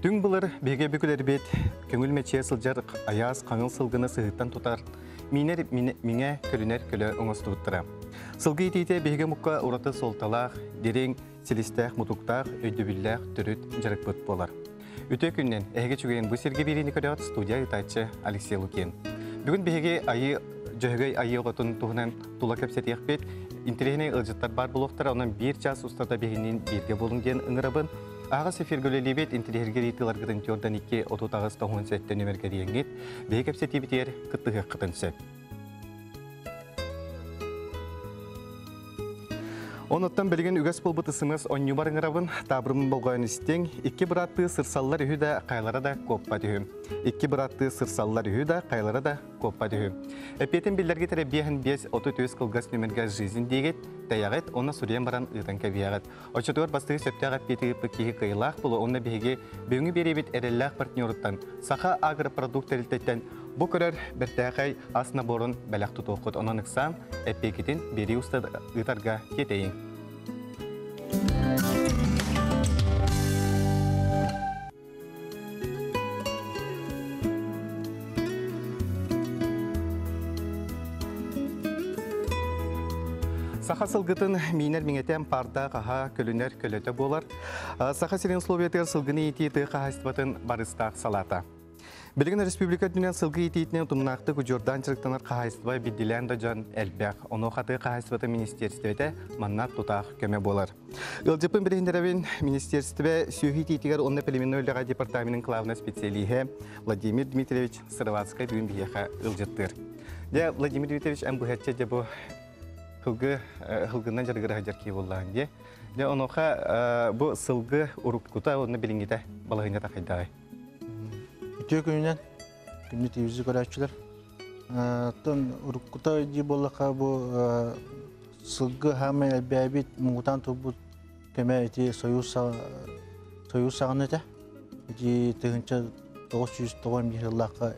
Дүң бұлар беге бүкілер бет, көңіл мәче сылжар аяз қаңыл сылғыны сығыттан тұтар, меңе көлінер көлі оңысты бұттыра. Сылғы етейте беге мұққа ұраты солталақ, дерең, селістәқ, мұтуқтақ, өйдөбілләқ, түріт, жарық бұт болар. Өте күннен әйге чүгейін бұл серге берейіні көріғат студия ұтайчы Алексей Лукен. Бүгін беге жөғөй айы оғытын тұғынан тұла көпсетеқ бет, интерегіне ұлжыттар бар бұлықтар, онан бір час ұстата бегінен берге болын ден ұңырабын. Ағыз эфиргөлі бет интерегерге рейтіларғыдың жордан 2-30 сәтті нөмірге дейінгет, бей көпсеті бітер күттіғі қытын сөп. Оныттан білген үгәс болбыт ысымыз оню барыңырабын табырымын болғайын істен, 2 бұратты сырсаллар үйі да қайлары да көппа дүйім. 2 бұратты сырсаллар үйі да қайлары да көппа дүйім. Әпетін білдерге тәрі бейін 5-30 қылғас нөмірге жизын дегет, даяғет, оны сүрен баран ұйтан кәбияғат. Очытығыр бастығы сөптіғат бетігі кейі қиылақ бұлы, оны бейге бөңі беребет әрелләқ партнерыттан, сақа агропродукт әрілтеттен, бұл көрер бір тәқай асына борын бәләқ тұтуқыт онын ұқсан, әппекетін бері ұстад ұйтарға кетейін. Саха сылғытын мейнер меңетен парда қаға көлінер көлөті болар. Саха сирен словиятығыр сылғыны ететі қағастыбатын барыстақ салата. Білген республика дүнен сылғы етейтінен тұмнақты күжордан чырықтанар қағастыбай бедделен жан әлбәқ. Оны қаты қағастыбаты министерстветі маннат тұтақ көме болар. Үлжіпін біріндерәбін министерстветі сүйі ететігер онны пелеменный өліға департаментінің клавна специалиге Владимир Дмитриевич Сыроватскай бүгін бейеқа үлжіттір. Владимир Дмитриевич әм бұхәтче де бұл хылгынан жаргыра жарки боллаан де. Оноха бу сылгы уруккута оны билингите балагына тақайдай. Үтө күнүнөн күнү телевизия көрөчүлөр. Тон уруккута ди боллака бу сылгы хаме бәбит мутан тубут кемети союз сагыныта. Ди тегенче 990 жыллакка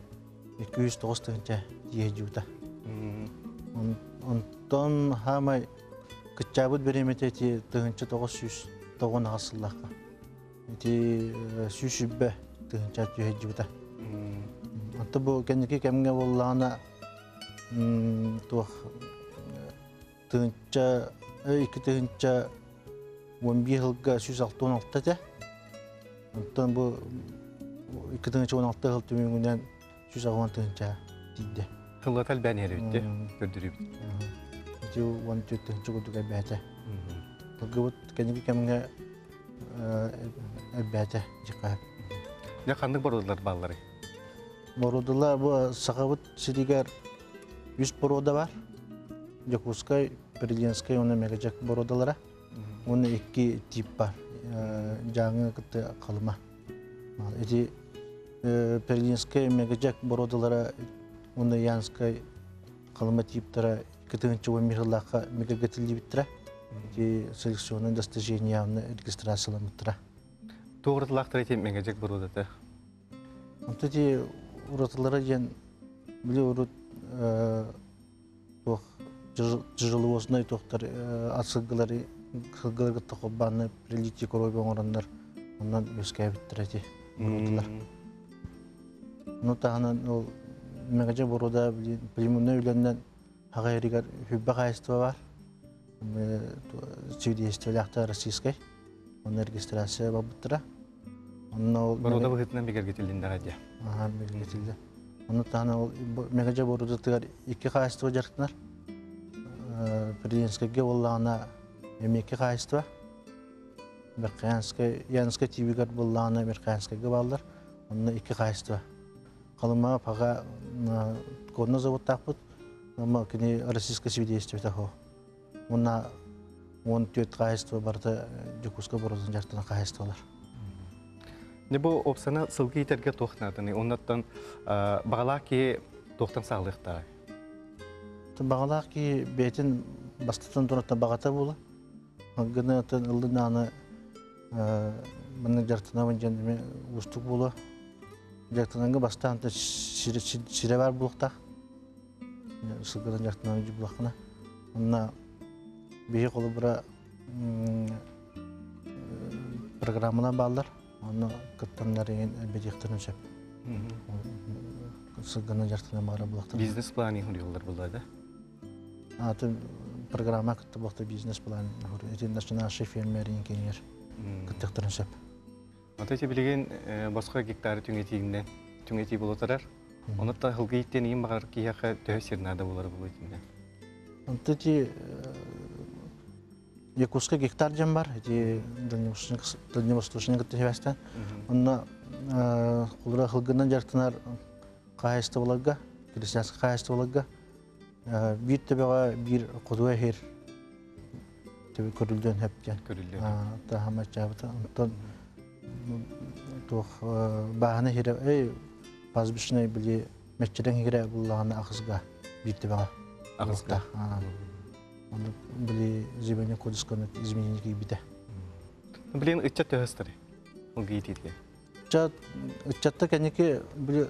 209 тегенче ежута. Онтон хамай кычабыт береметети тыгынчы 909 асыллакка. Эти сүшүббе тыгынча жүйөжүбүта. Аты бу кенеки кемге боллана тух тыгынча 2 тыгынча 11 жылга 116 те. Онтон бу 2 тыгынча 16 жыл түмүнөн 110 тыгынча тийди. Хыллатал бәнер өтті, көрдіріп. Жу 14 жылға бәті. Бұлғы кәнеге кәміңе бәті жыққа. Не қандық борудылар балылары? Борудылар бұл сақабыт сиригер 100 борода бар. Жокускай, Президентскай, оны мәгежек борудылары. Оны 2 тип бар. Жаңы күтті қалыма. Эти Президентскай мәгежек борудылары оны янскай қалыма типтара 2011 жыллаққа мегагатилді біттіра. Селекционный достижениявны регистрациялымыттыра. Тоғыртылақтыр етен мегажек бір ұдаты? Онты де ұратылары ден біле ұрат жылы осынай тоқтар асылғылары қылғылығы баны прилити көройбен орандар ондан өскәй біттіра де ұратылар. Оны тағынан ол мегажа борода племунный үйленден ағайригар хүббі қайыстыва бар. Чүйдейістеліақта российскай. Оны регистрация бабыттыра. Борода бұғытынан бекер кетілден дағадия? Аға, бекер кетілді. Оны тағына мегажа борода тұғар 2 қайыстыва жарықтынар. Президентскайге олағына 2 қайыстыва. Янскай тибигар болағына Мерқаянскайге балдар. Оны 2 қайыстыва. Қалыма паға kodna заводтақ бұд, но кені российское свидетельство тахо. Онна 14 қайыстығы барды жүкусқа бұрызын жартына қайыстығылар. Не бұл опсана сылғы етерге тоқтынадыны, оннаттан бағалақ ке тоқтан сағылықтағы? Бағалақ ке бәйтін бастықтан тұраттан бағата болы. Гыны атын ұлдың аны мұның жартына өндендіме ұстық болы. Жақтананғы бастағында сире бар бұлықтақ. Сылғыдан жақтанан өйді бұлақына. Онына бейі қолы бұра программына бағылар. Оны кыттанларын бедихтерін сөп. Сылганы жартына мағара бұлақтыр. Бизнес планы хурьоллар булады. Аты программа кытты бұлақты бизнес план. Этен национальный фермерин кенер кыттықтырын сөп. Ата билеген басқа гектары түңетигинден түңети болотарар. Оны та хылгы иттен иң багар кияка төсернада болар булытында. Анты Якутска гектар жан бар, Дальневосточный кытты себестен. Онна кулра хылгынан жартынар кайысты боларга, крестьянский кайысты боларга. Bir tebega bir kudua her tabi körüldön hepken. Körüldön. Ta hama çabıta. Ondan tuh bahane here bazbışına bile meçheden here bullağına akızga bir tebega. Akızga. Onu bile zibanye koduskanı izmeyince gibi de. Bilen ıçat töhüstürü. O giytiydi. Içatta kendiki bile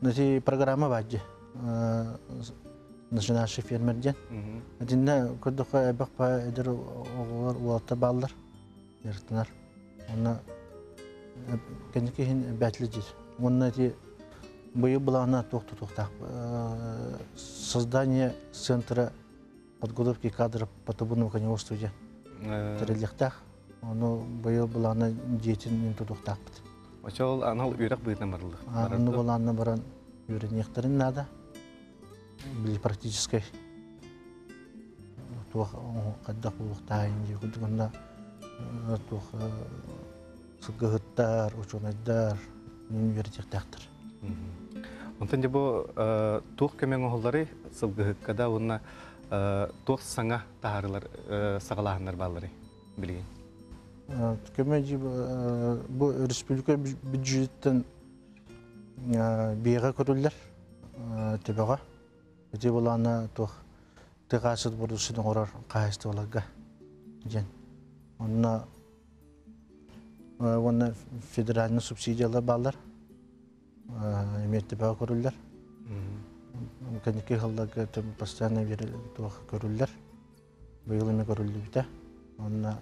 nasi programa bacı. National fermerden. Adinne koduk'a ebaqpa eder oğlar ualta bağlar. Yartınar. Ona kendiki hin bətlidir. Onun eti бою была она тух-тух-тух. Создание центра подготовки кадров по табунному коневодству в Терелихтах. Оно бою была она деятельным тух-тух-так. Очол анал үйрек быйтын барлық. Оно была она баран үйрек некоторым надо. Были практической. Тух каддах булуқтайын де. Күдігінда тух сылғығыттар, учонайдар, университеттақтар. Онтан де бұл тух көмен оғылары сылғығыққада онына тух саңа тағарылар сағалағындар балары білген. Көмен де бұл республика бюджеттен бейға көрілер төбеға. Өте бұл ана тух тығасыд бұрдысының орар қайысты оларға. Онына федеральный субсидиялар балар. Эметті бағы көрілдер. Кәнеке ғылдағы постоянно көрілдер. Бұйылыме көрілді біті. Онына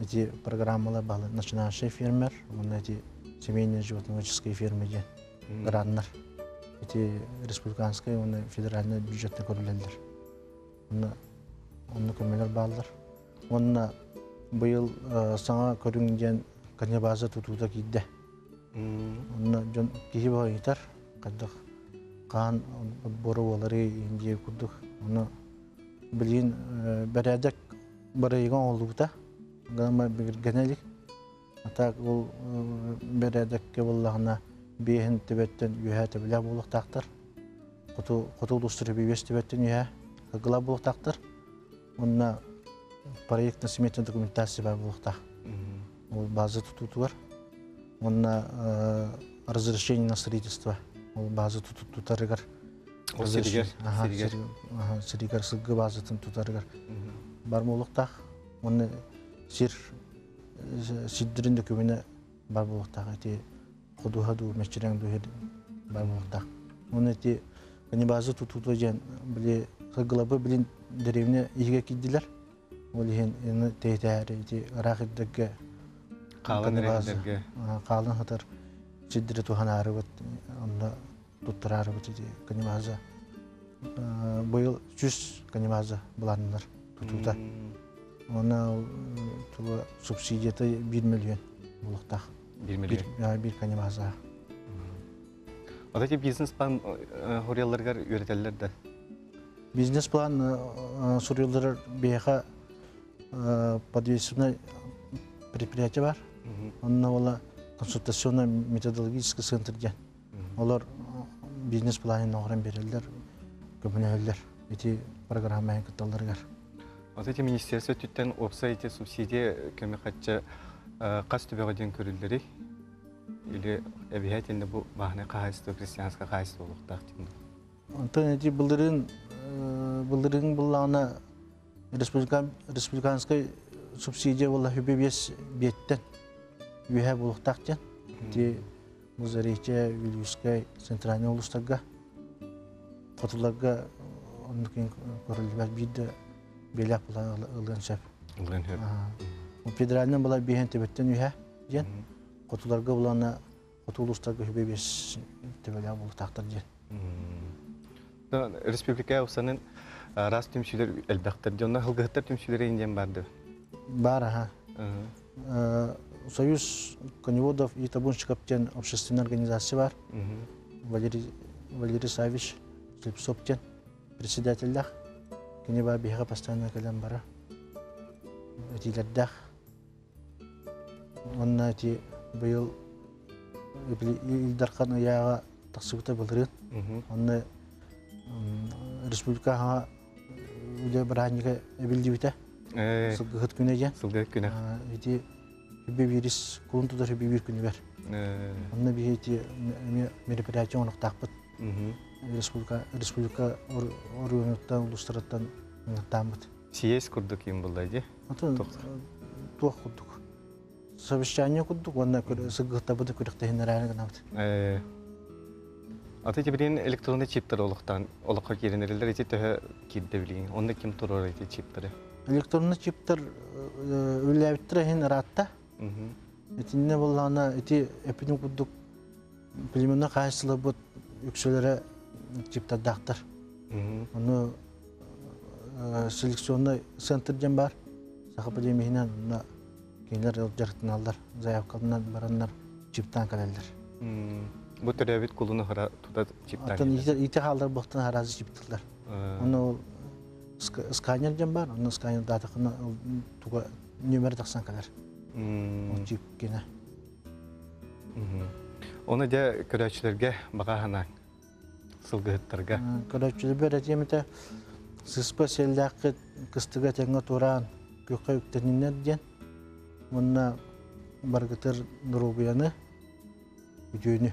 эти программалар балы начинающий фермер, эти семейные животноводческие фермы граннар. Эти республиканские, федеральные бюджетные көрілдер. Онына көмелер балдар. Онына бұйыл саңа көрінген канебаза тұтуда кейді. Онна жон кихи бага гитар каддык кан бору олары инде курдук. Оны билин бередек барайган олдубута. Гама генелик. Ата ол бередекке боллагына бехин тебеттен юха тебеле болук тактыр. Куту дустуру бебес тебеттен юха гыла болук тактыр. Онна проектный сметный документация бар болук так. Ол база тутуту бар. Разрешение на строительство. База тутарыгар. Сиригар сылгы базатын тутарыгар. Бар болуктах. Оны сиддирин көміне бар болуктах. Худухаду мешчерен дуһер бар болуктах. Оны те база тутуту жан биле сылгылабы билин деревне иге киддилер. Ол ен тейтәре рахиддәге Қалын әрекеттерге. Қалын хатар жиддері туған арыбыт, онда тұттыр арыбыт еді канимаза. Бұйыл 100 канимаза бұланылар тұтуда. Оны субсидияты 1 миллион бұлықтақ. 1 миллион? 1 канимаза. Ода бизнес план хұрелларғар үйретелер де? Бизнес план сұреллар бейға подвесуна предприятие бар. Онна ола консультационно-методологический центр ден. Олар бизнес планын оғырын берелдер, көміне өлдер. Эти программаен кытталарғар. Вот эти министерства түттен опса эти субсидия көмі қатча қас түбеға ден көрілдері? Или обязательно бұл бағына қағайсты, христианска қағайсты болуқтақ деймді? Онтан эти бұлдырын бұллағына республиканскай субсидия была хюбебес беттен үйе болуқтақ ден. Те мұзарече Вильюскай центральный олыстарға қотыларға ондықын көрілдібәр бейді беляқ бұла ұлған сөп. Ұлған сөп. Федеральный бұла бейін тебеттен үйе ден. Котуларga bulana Котулустарга hübebes tebele bulu taktır diye. Республика усанын раз түмшүлөр элбактар жонна хылгыттар түмшүлөр инден барды. Бар, ага. Союз коневодов и табунщиков общественной организации бар. Валерий Савич Слепсоптен, председатель Кенеба бега постоянно калям бара. Эти ляддах. Он на эти был Илдархан яга таксыбыта булдырын. Он республикага үдө браника билдибите. Сылгыт күнө же. Сылгыт күнө. Эти бибирис кулунтудар бибир күнө бар. Он би эти мероприятие онук такпыт. Республика органдардан улустараттан тамбыт. Съезд курдук ким булды же? Туох курдук. Совещание курдук, онна сыгыта быды күректен районга намыт. Аты жибирин электронный чиптер олуктан, олукка киренерлер эти төхө кирде билген. Онда ким турар эти чиптери? Электронный чиптер үләбиттер хин ратта. Этинне болгана эти эпидем курдук билимне кайсылы бут үксөлөрө чиптер дактар. Аны селекционный центр дем бар. Сахапы демейнен кейлер жарыктын алдар, заявкалынан бараннар чиптан калалдар. Бу төрөбүт кулуну хара туда чиптан. Атын ите халдар бохтан харазы чиптылар. Аны сканер дем бар, аны сканер датакына туга номер таксан калар. Ол чип кене. Оны да көрөчүлөргө багахана сылгыттарга. Көрөчүлөр беретемите сыспа селдакы кыстыга теңе туран көккө үктенинер ден. Мына баргытыр дурубуяны үдөнү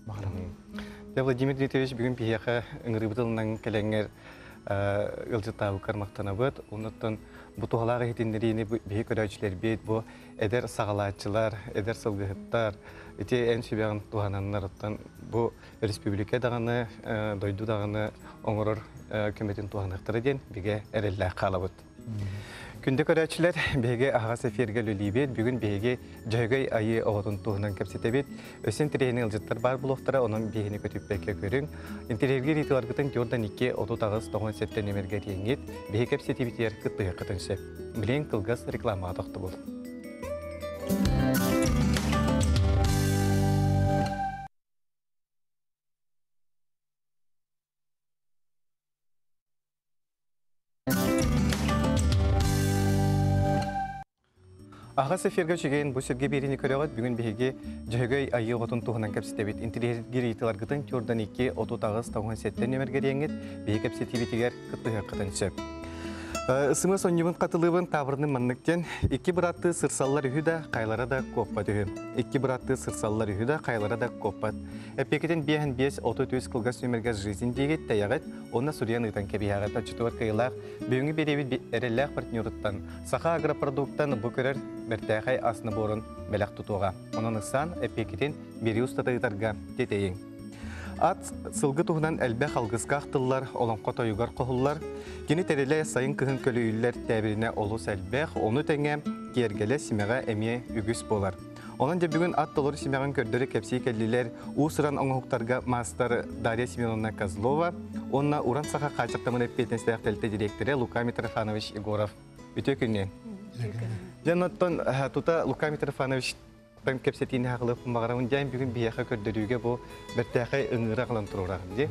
баграм. Владимир Дмитриевич бүгүн бияка ыңырыбытылынан келеңер ылжытабы кармактанабыт. Онуттан бу тугалага хитиндерини бии көрөчүлөр бейт бу эдер сагалаачылар, эдер сылгыттар, эти эн сүбөгөн тугананнарыттан бу республика даганы, дойду даганы оңорор көмөтүн туганактары ден биге эрелле калабыт. Күндө көрөчүлөр беге ага сеферге лүлибет, бүгүн беге жойгой айы оғытын туғынан кәпсетебет. Өсен тирейін ылжыттар бар бұлықтара, оның бейіні көтіппәкке көрің. Интерьерге ритуаргытын Jordan 2 30-97 нөмерге рейнгет, беге кәпсетебетер күттіғі қытыншы. Білен қылғыз реклама атақты бұл. Аға сеферге жүген бұл сөрге беріне көріғат бүгін бейге жүйгөй айы ғотын туғынан кәпсетебет. Интерьерге рейтіларғытын Jordan 2 30-97 нөмерге рейнгет, бейге кәпсетебетігер күттіғі қытыншы. Сымы соннебін қатылыбын табырны манныктен, 2 бұратты сырсаллар үйді қайлары да көппат үйі. 2 бұратты сырсаллар үйді қайлары да көппат. Әпекетін бейін 5-30 қылғас өмірге жизин дегет таяғат, онына сүриян ұйтан кәбияғат ачытуар қиылақ, бүйінгі беребі әрелләқ партнерыттан, сақа агропродукттан бұл көрер бәртәқай асыны борын бәләқ тұтуға. Оның ұсан әпекетін бері ұстатығытарға детейін. Ат сылгы туғынан әлбә қалғызға ақтылар, оланқа тойығар қоғылар. Кені тәрелі сайын күйін көлі үйлер тәбіріне олыс әлбәқ, оны тәңе кергелі семеға әме үгіс болар. Онын де бүгін ат толыр семеғын көрдірі кәпсей кәлілер, ұсыран оңғықтарға мастар Дарья Семеновна Козлова, онына Уран Саха қачықтамын әппетіністәқ тәлті директоры Лука Митрофанович Егоров. Үте күннен. Жанаттан тута Лука Митрофанович Пәм кәпсетейін хақылып мағарауын жайын бүгін бияқа көрдіруге бұл бәртәқай ұңыры қылын тұрурағын де.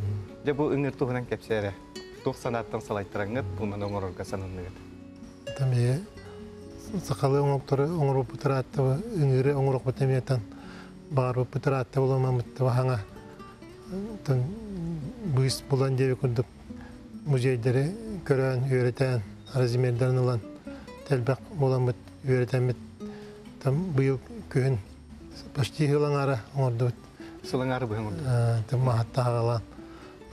Де бұл ұңыр тұғынан кәпсәрі. Тұқ санаттан салайттыраңыз, бұлман оңыр орға санынығыд. Тәмейе, сақалы оңыры оңырып бұтыр аттығы, ұңыры оңырық бұтаметтен бағарып бұтыр атты болама мұтты бағаңа. Бұғыс бұлан деуі күрдіп музейдері көрән, үйретән, аразимердерін ұлан, тәлбәқ болан бұт, үйретән бұт. Бұйыл күйін почти ғылаңары оңырды бұд. Сылаңары бұғын ұлды? Мағатта ағалан.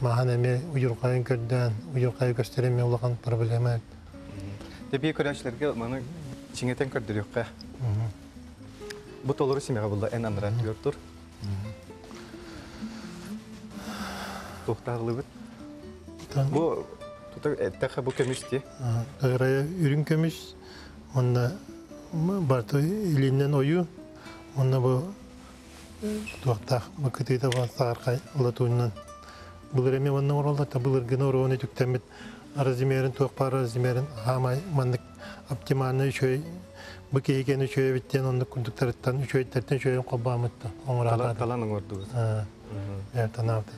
Маған әме ұйырқайын көрден, ұйырқайы көстереме ұлаған проблема. Дебей көрәшілерге мұны чеңетен көрдіріққа. Бұ толыры семеға бұлда ән анырат көрдір. Тоқтағылы бұд. Бұ әттәқі бұ көміште? Ғырайы үрін көміш. Онда барты илинен ою, онна бу туақтақ бұкытыйда бастағарқай ұлатуынан. Бұлыр әме онның оралда, бұлыр гына ұрығыны түктемет аразимерін, туақпар аразимерін, хамай, мандық оптимальны үшөй, бұке екені үшөй біттен, онды күндіктарыттан, үшөйттәрттен үшөйін қолбамытты. Таланың ордуыз. Танавды.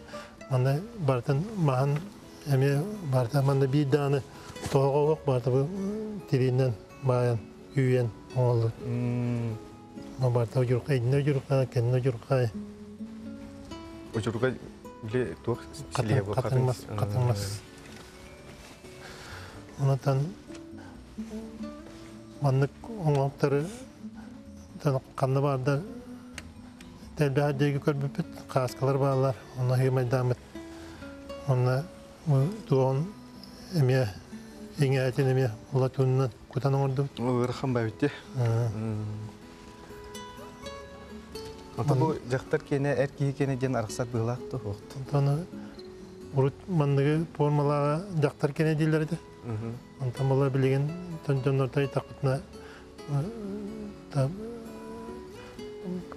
Манда бартын маған әме барта манда бей даны тоға оқ барта бұл тиринен баян, үйен оңылды. Барта ұжырқай, едіне ұжырқай, кәніне ұжырқай. Ұжырқай біле туақ сілеге бұл қатыңмас. Онатан мандық оңалықтары қанды барды тәлбі әдегі көрбіппіт, қасқалар бағалар, оны химай дамыт. Оны туғын әме, еңе әтен әме ұлатуынан күтан оңырды. Өріқан ба бітті. Ата бұл жақтар кені, әркеге кені ден арқсат бұғылақты оқты. Оны ұрыт мандығы формалаға жақтар кені дейлерді. Онтан бұла білеген жонортай тақытына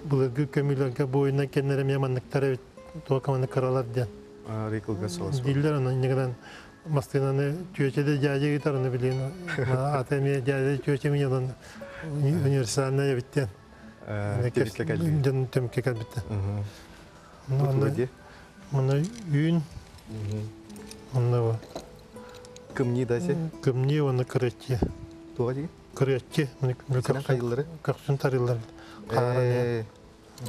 бұлырғы көмілерге бойына кенлеріме мандықтары тоқаманы қаралар ден. Рейкілгі соғыс бұл. Дейлер оны негеден мастығынаны түйечеде жәже гитараны білген. Атайме жәже түйече мен елін универсалына ебіттен. Тепіске кәлбі. Жон төмікке кәлбітті. Бұтылы де? Мұны үйін. Мұны бұл. Кімні дасе? Кімні оны күретке. Туға деген? Күретке. Сенен қайылары? Көксін тарылар. Қараны.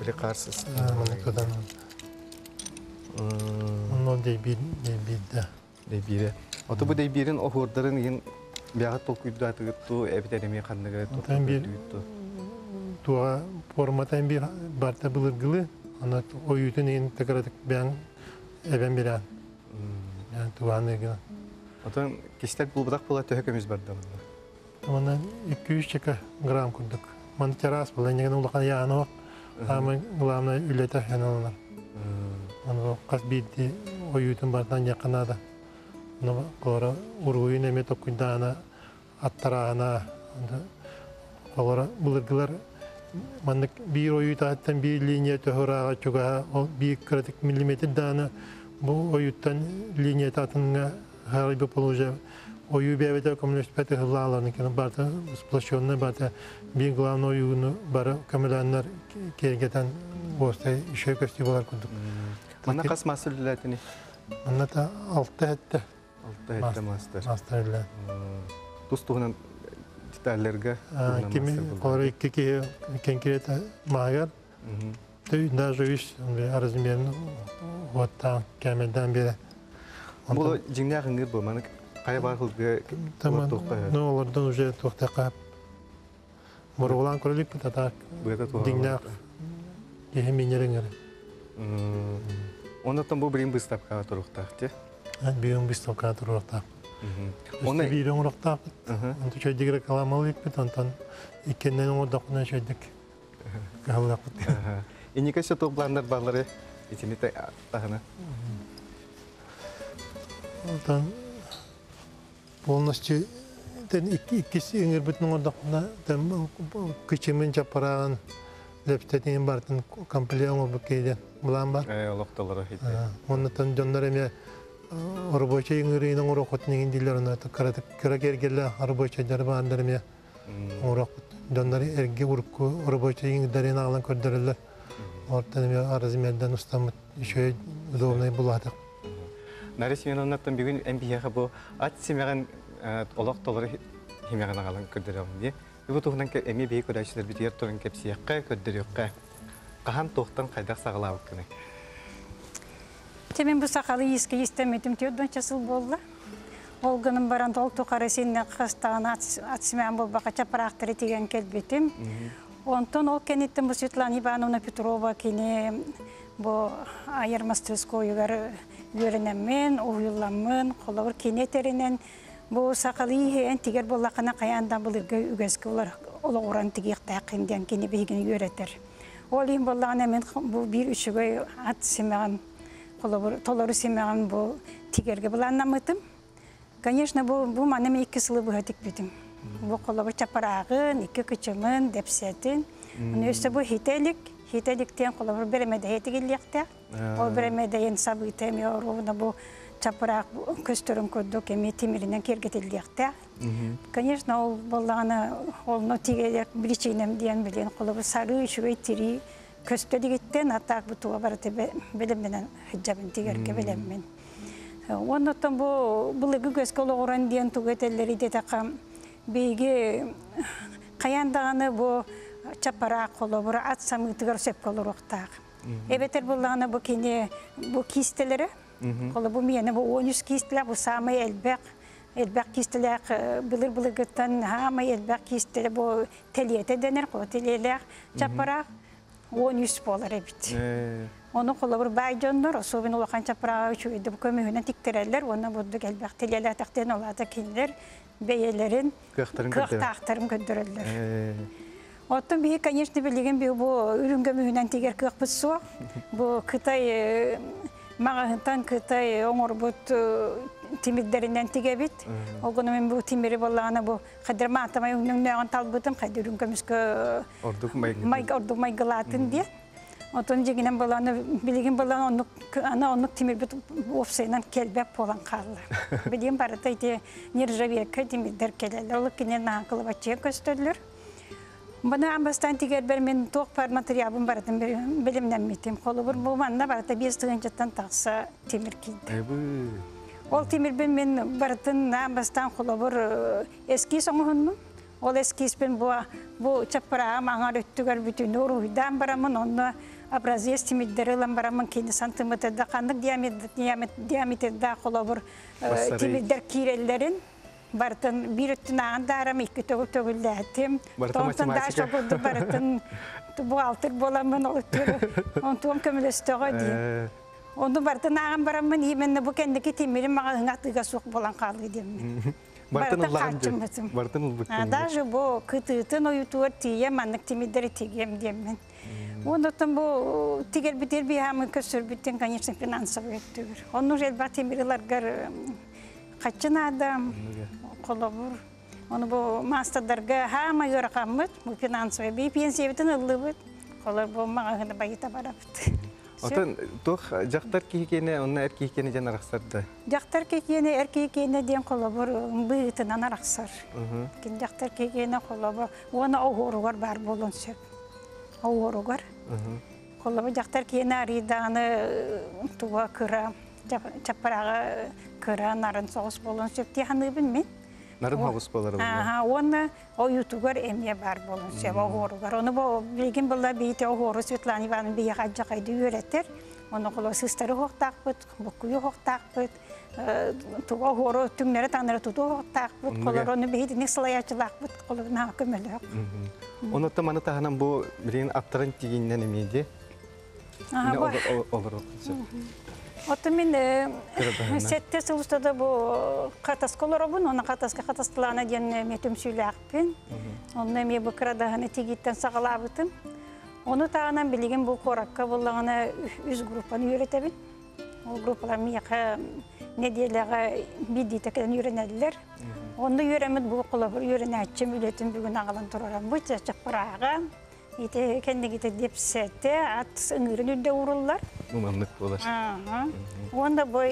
Біле қарсыз. Мұны көдан. Мұны дейбейді. Дейбейді. Оты бұл дейбейдің оғырдарын ең бияғат бұл күйді атығытты, әбітәреме қандығы тұқты. Туға форматан бір барта бұлырғылы, ана ойытын ең тәкіратық бәң әбән берән. Туғаны егін. Отын кестер бұл бұдақ бұла төхекіміз барды. Онан 200 грамм күрдік. Маны терас бұл, әнеген ұлықан яғаны оқ, амы ғыламына үлеті әне олар. Оны қас бейді ойытын бартан яқынады. Оны қолары ұрғойын әме тоққындағына, аттарағына. Қолары бұлырғылар мандык bir oyuttan bir linya töhörağa çuga o bir kritik milimetre dana bu oyuttan linya tatınga harbi poloja oyu bevete komünistpete hılalarını kendi barta splasyonuna barta bir главный oyunu bara kameranlar kergeten bosta işe festivaller kurduk. Mana kas masuliyetini? Mana da 6 hette. 6 hette master. Masterler. Tustuğunun детальlerge kimi kolay iki konkrete magar. Даже виш размерно вот там камердан бері. Бұл жеңнәғыңғы бұл, мәні қай бар қылғы тоқпай? Ну, олардан уже тоқтақап. Бұрғылан көрілік бұд атақ. Деңнәқ ехеменеріңір. Онықтан бұл бірін бұстапқа тұрықтақ, те? Бірін бұстапқа тұрықтақ. Үсті бірін ұрықтақ. Онты шөйдігірі қаламалық бұд, онтан екеннен оңырдақына шөйдік. Қалақ бұд. Инеке şu toplantlar bağları içini tahına. Ondan polностью ikisi ingir bütün ordakına kıçımın çaparağın lepstetin bartın komplyan ol bakıydı. Bulan var. Loktalara hiç. Ondan jonlar eme araboça ingirinin orokotun indiller ona karatık kara gergelle araboça jarbanlar eme orokot jonlar ergi urku araboça ingirlerin alan kördürürler. Ortadan arazimlerden ustamı şöyle udobnay buladık. Naresimen onlardan bir gün NBA'ya bu at simeğin olaktaları himeğine kalan kördürüyorum diye. Bu tuğundan emi beyi kördürüşler bir yer torun kepsiyekka kördürüyokka. Kahan toğtan kaydak sağlavuk kene. Temin bu sakalı iski istemedim diyor. Ben çasıl bolla. Olganın baranda ol tuğarasıyla kastağına at simeğin bol baka çaparaktırı tigen kelbetim. Ondan o kenettim bu Svetlana Ivanovna Petrova kene bu ayırmastıskoyugar yörenemen, oyulamın, kolawır keneterinen bu sakalı en tiger bollakana kayandan bulurga ügeski olarak ola oran tigik taqimden kene behigini yöreter. Olayım bollakana men bu bir üçüge at simeğin kolawır toları simeğin bu tigerge bulanamadım. Конечно, bu manem iki sılı bu hatik bitim. Bu kolabı çaparağın, iki kıçımın, depsetin. Onu üstü bu hitelik, хитедиктен колобур беремеде хетигиллекте. Ол беремедейин сабыйтем yoruğuna bu çapırak köstörün köddük emi timirinden kergetillikte. Конечно, ол болланы олно тигелек биличинем диен билен колобур сары шугай тири köstö digitten atak bu tuğa barate belemmen hicabın tigerke belemmen. Ondan bu bılıgı göskol oran diyen tuğetelleri de takam beyge kayandağını bu çapara kolobur atsam ıtıgar sep koloruktak. Ebeter bullağına bu kene bu kisteleri kolobu miyene bu 13 kisteler bu samay elbek kisteler bılır gıttan hama elbek kisteler bu teliyete denir ko teliyeler çapara 13 bolar ebit. Onu kolabur bayjonlar, osobin olakan çapra şuydu bu kömüğüne tiktireller, ona bulduk elbek teliyeler takten olada kinler beyelerin kıhtarım göndürürler. Otum bir конечно bilgin bir bu ürün kömüğünden tiger kıhpısı bu Kıtay mağahından Kıtay onurbut timirderinden tigebit. O günün bu timiri bollağına bu kadir matamay ünlüğün talbıdım kadir ürün kömüskü orduk maygalatın diye. Otun jiginen bollağını bilgin bollağını onluk timir bit ofsayından kelbep olan kallar. Bilgin barata ite nirjaviyeka timirder kelerler. Oluk kine nağıkılı başıya gösterilir. Bana ambastan tiger bermen toq par materyalım baratın bilimden mitim. Kolubur bu manna barata bir sığıncadan taqsa timir kiydi. Ol timir ben baratın ambastan kolubur eski sonuhunnu. Ol eski ben bu çapara mağa röttügar bütün uruhdan baramın onu abraziyes timirleri baramın kendi santimetrede kandık diametrede kolubur timirler kirellerin Bartın bir tünağın daram iki tövüldətim. Tontan da şokuldu bartın bu altır bolamın olutur. Ontuğum kömülüstüğü diyeyim. Onu bartın ağam baramın yemenle bu kendiki temirin mağazına tığa soğuk bolan kaldı diyeyim. Bartın kaçımızım. Bartın ulbukten. Daha bu kıtıtın o yutuğur tiye manlık timidleri tigeyim diyeyim. Ondan bu tiger bitir bir hamı kösür bitten kanyırsın finansa büyüktür. Onun elbette temiriler gar kaçın adam. Kolobur. Onu bu masterdarga hama yorakamut, bu finans ve bir pensiyetin ıllıbıt. Kolor bu mağazında bayıta barabıt. Otan toq jaktar kihikene onna erkihikene jan araksarda. Jaktar kihikene erkihikene diyen kolobur bıyıtından araksar. Kin jaktar kihikene kolobur ona oğurugar bar bolun söp. Oğurugar. Kolobur jaktar kihikene aridağını tuğa kıra, çaparağa kıra narın soğuz bolun söp diye hanı bilmeyin. Narım havuz boları bu. Onu o yutugar emye bar bolun söp oğurugar. Onu bu bilgin bula beyte oğuru Svetlana Ivanovna bir hacakaydı öğretir. Onu kolo sisteri hoqtaqbıt, bukuyu hoqtaqbıt. Tuğa oğuru tümleri tanrı tutu hoqtaqbıt. Kolor onu beydi ne sılayacılaqbıt. Kolor na kömülüq. Onu tamanı tahanan bu birin atların tiginden emiydi. Ne olur olsun. Otumin sette sıvıstada bu kataskolar olun, ona kataskolana diyen metum süylaqpin. Onu emi bu kıradağını tigitten sağalabıtım. Onu tağınan bilgin bu korakka bullağına üz grupanı öğretebin. O grupalar miyaqa ne diyelega bir ditekeden öğrenediler. Onu öğrenmedi bu kolabır öğrenetçim ületim bugün ağalan turaram. Bu çaparağa. İte kendi gite depsette at ıngırın üdde vururlar. Umanlık olur. Onda bu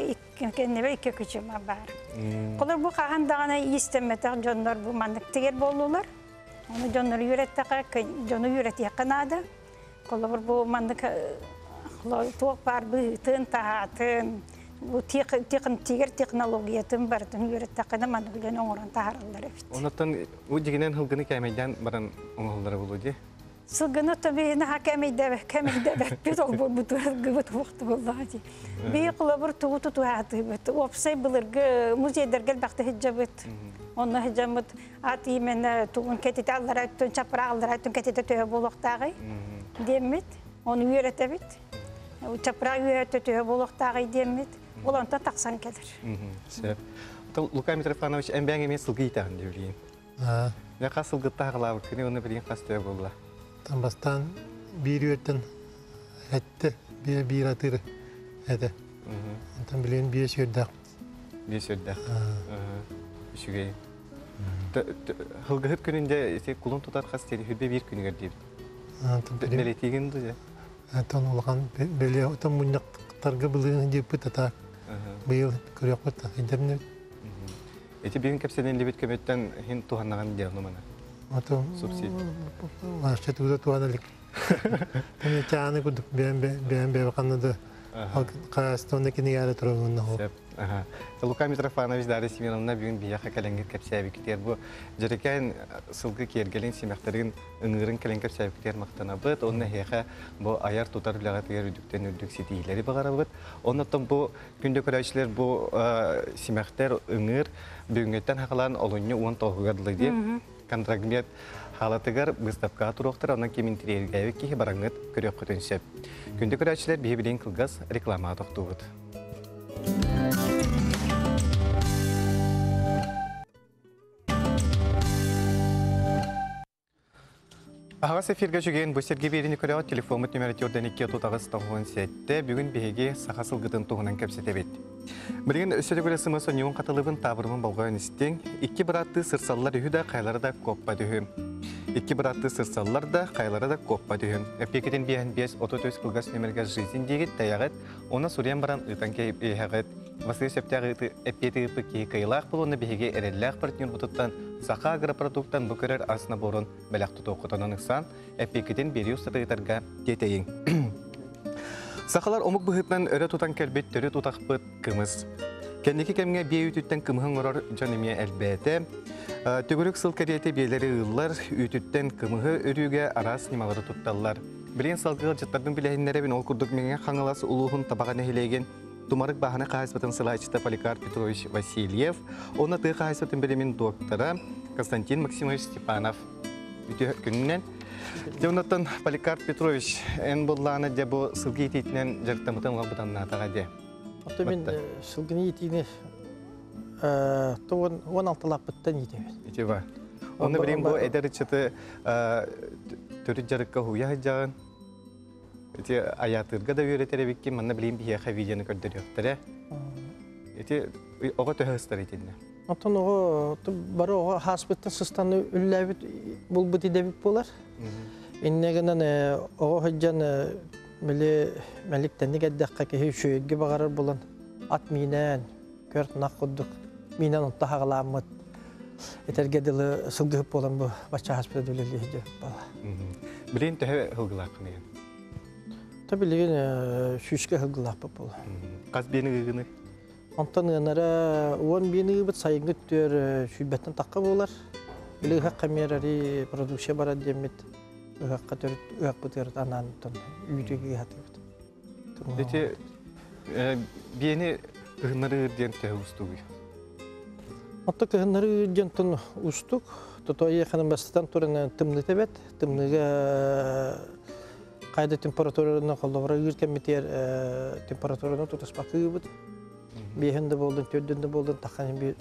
kendine iki küçüğüme var. Kolor bu kahan dağına istemetek canlar bu manlık tiger bolurlar. Onu canları yürettek, canı yüret yakınada. Kolor bu manlık tuğuk var bu tığın tahatın. Bu tiger teknolojiyatın barıtın yürettekine manlıkların oğuran taharırlar. Ondan o ciginen hılgını kemeyden baran oğulları buluydu. Sılgını tabii ne hakemide bir ol bu gıbıt vakti vallahi. Bir kulabur tuğutu tuğatı bit. Opsay bilirge muzeyder gel baktı hicabıt. Onu hicabıt at yemen tuğun ketiti allara tün çapra allara tün ketiti tühe buluktağı. Demit. Onu öğretebit. Çapra öğrete tühe buluktağı demit. Olanta taksan gelir. Sep. Luka Mitrofanovic en beğen emeği sılgı iten diyor diyeyim. Ne kas sılgı tağıla bakını onu bilin kas tühe bulla. Tambastan bir yötten hette bir atır hede. Tam bilen bir şöyle. Bir şöyle. Şüge. Hılgı hıp gününde kulun tutar kas teri hübe bir günü gördü. Белетиген дуя. Тон улахан беле тон муньяктарга былыгын депит ата. Быйыл көрөк бут интернет. Эти биген кепседен лебет көмөттен хин туханнаган дияны мана. Ото Субсидия. Ваша туда туаналик. Таны чаны кудук бен канады. Кастонда кинеяре тургунна хо. Ага. Лука Митрофанович Дарья Семеновна бүгін бияқа кәләңгер кәпсәбіктер. Бұл жүрекән сылғы кергелен семяқтарығын ұңырын кәләңгер кәпсәбіктер мақтана бұд. Онына хеқа бұл аяр тұтар білағатығар үдіктен үдік сетейлері бағара бұд. Оннаттан бұл күнде көрәшілер бұл семяқтар ұңыр бүгінгеттен хақылан олынны оң тоғығадылы деп контрагмет халатыгар выставка турохтар онан кеминтерергәве кихи бараңыт көрөк көтөнсөп. Күнде көрәчилер бибилен кылгас реклама токтугут. Ағас эфирге жүген бұсерге беріні көрәуат телефомыт нөмірі терден 2-9-97 бүгін бейге сақасыл ғытын туғынан көпсете бет. Бірген өседі көресімі сонион қатылыбын табырмын болғауын істен, 2 біратты сырсаллар үйі қайлары да көппа дүйім. 2 біратты сырсаллар да қайлары да көппа дүйім. Өпекеден бейін бес ототөз қылғас нөмірге жизин дегет таяғыт, ona сурен баран ұтан кейіп ейхағыт. Васы сөптәғы әппеті үпі кей қайлақ бұл оны бейге әрелләқ партнер бұтыттан сақа агропroduktan bu көрер асына борын бәләқ тұты оқытанын ұқсан, әппекеден бері ұстатығытарға детейін. Сақалар омық бұғытнан өрі тұтан кәлбет түрі тұтақ бұт кымыз. Кәндекі кәмге бей үтіттен кымығын ұрар жаныме әлбәті. Түгірік сыл кәреті бейлері ұллар үтіттен кымығы өріге арас немалары тұтталар. Білен салғығыр жыттардың біләйінлері бен ол күрдік менге қаңыласы ұлығын табаған әхілеген Тумарык бахана қағаспатын сылайчыта Поликарп Петрович Васильев, оны тұғы қағаспатын білемен доктора Константин Максимович Степанов. Үті күнінен. Деунаттан Поликарп Петрович ән болланы де бұл сылғы ететінен жарықтамытын ғалбыдан натаға де. Оты мен сылғыны етейіне 16 лапыттан етемін. Ете ба. Оны білем бұл әдәрі чыты түрі жарыққа хуя жағын. Эти аятырга да үйретері бекке, манна білейін бияқа видеоны көрдері өқтірі. Эти оға төхістер етінде. Оттан оға бары оға хаспыттан сыстаны үлләбіт бұл бұт едебіт болар. Иннегінен оға хөджан мәліктенік әддәққа кехе шүйетге бағарар болан. Ат мейнен, көрт нақ құддық, мейнен ұнта хағаламыд. Етергеділі сылғып болан бұл бача хаспыттан үлелі едебіт бала. Білейін төхі ғылғылақын еген? Білген шүшке ғылғылап бұл. Қаз бені ғығыны? Онтан ғынары оған бені ғыбыт сайынғы түр шүйбеттен таққа болар. Білі ғақ қамерari продукция бара демет. Ғаққа түр ғақ бұтыр ананытын үйдегі ғаты бұд. Эти бені ғынары ғырден төхі ұстуғы? Онта ғынары ғырден тұн ұстуг. Тұтой еқінің бастыдан тұрын тымны тәбет. Тымныға Қайда температураны қолдавыра үйіркеметтер температураны тұтаспақы бұд. Бейхінді болдың, төрдіңді болдың, таққанын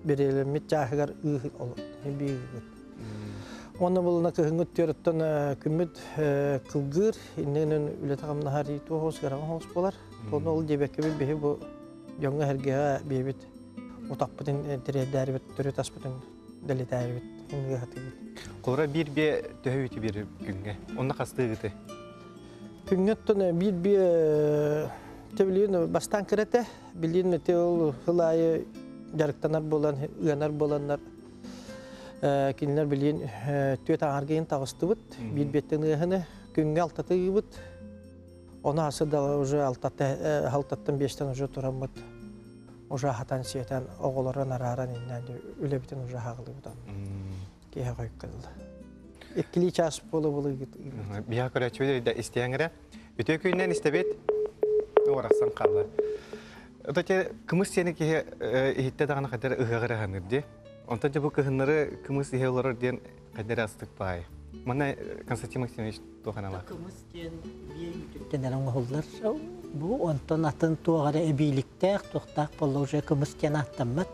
берелемет жағығар үйі бұд. Оны болына күйіңгі түріттен күммет қылғыр, иннегінен үлі тағамына ғар ету хоз, ғараған хоз болар. Оны ол дебекке біл бейі бұл жоңғы әргеға бейбет ұтақ бұдың тірелдәрі біт, түрі тас бұдың дәлетәрі біт. Қолыра бір бе төхі өте бері күнге? Онына қасты ғыты? Күнгеттен бір бе тәбілейін бастан кірәті. Білейін тәуіл ғылайы жарықтанар болан, ұянар боланар. Кенілер білейін түйет ағаргейін тағысты бұд. Бір беттен ғыны күнге алтаты бұд. Оны асы да уже алтаттан бештен уже тұрам бұд. Уже хатан сиетен оғыларын араран иннәді үлебітін уже хағылы бұдан. Кейе қойып қадылды. Еккілі час болы. Бия көрәтші өдері де істейінгірі. Өте күйінен істебет, орақсан қалды. Өте күміс сені кейе ехетті дағаны қадары ұғағыры ғанырды. Онтан жа бұл күхінлері күміс ехе олар ден қадары астық бай. Мана Константин Максимович тоғанала. Күміс ден бие үтіктенерін ғолдар. Бұл онтан атын туағары әбейліктәк, тоқтақ болу уже күміс ден аттамат.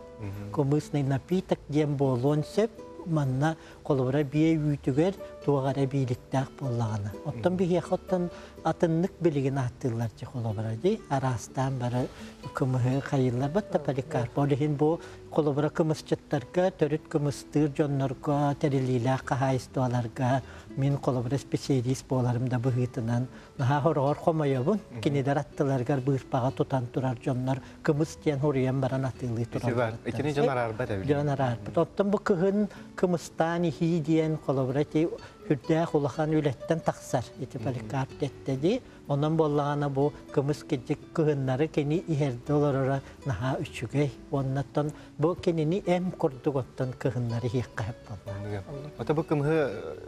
Күмісный напиток ден болуын сөп. Манна қолыбыра бие үйтігер туағар әбейліктәк болағаны. Оттан бие қоттан атынлық білеген аттылар же қолыбыра дей. Арастан бары күмігі қайылар бәтті Поликарп. Олеген бұл колобра кымысчыттарга, төрүт кымыстыр жоннорго, терилилах кахайстуаларга, мен колобра специалист боларымда быхытынан, наха хорогор хомойобун, кинедер аттыларгар быырпаға тутан турар жоннор, кымыс тен хориян баран атылы турар. Итини жонар арба да биле. Жонар арба. Оттан бу кыхын кымыстан ихи диен колобра те хүрдәк улахан үлеттен тақсар. Ити поликарп деттеди. Онан боллағана бу кымыс кеджик кыхыннары кені ихерді оларара наха үчүгей. Оннаттан бу кенini эм курдук оттан кыхыннары хиққа хеп болла. Ота бу кымхы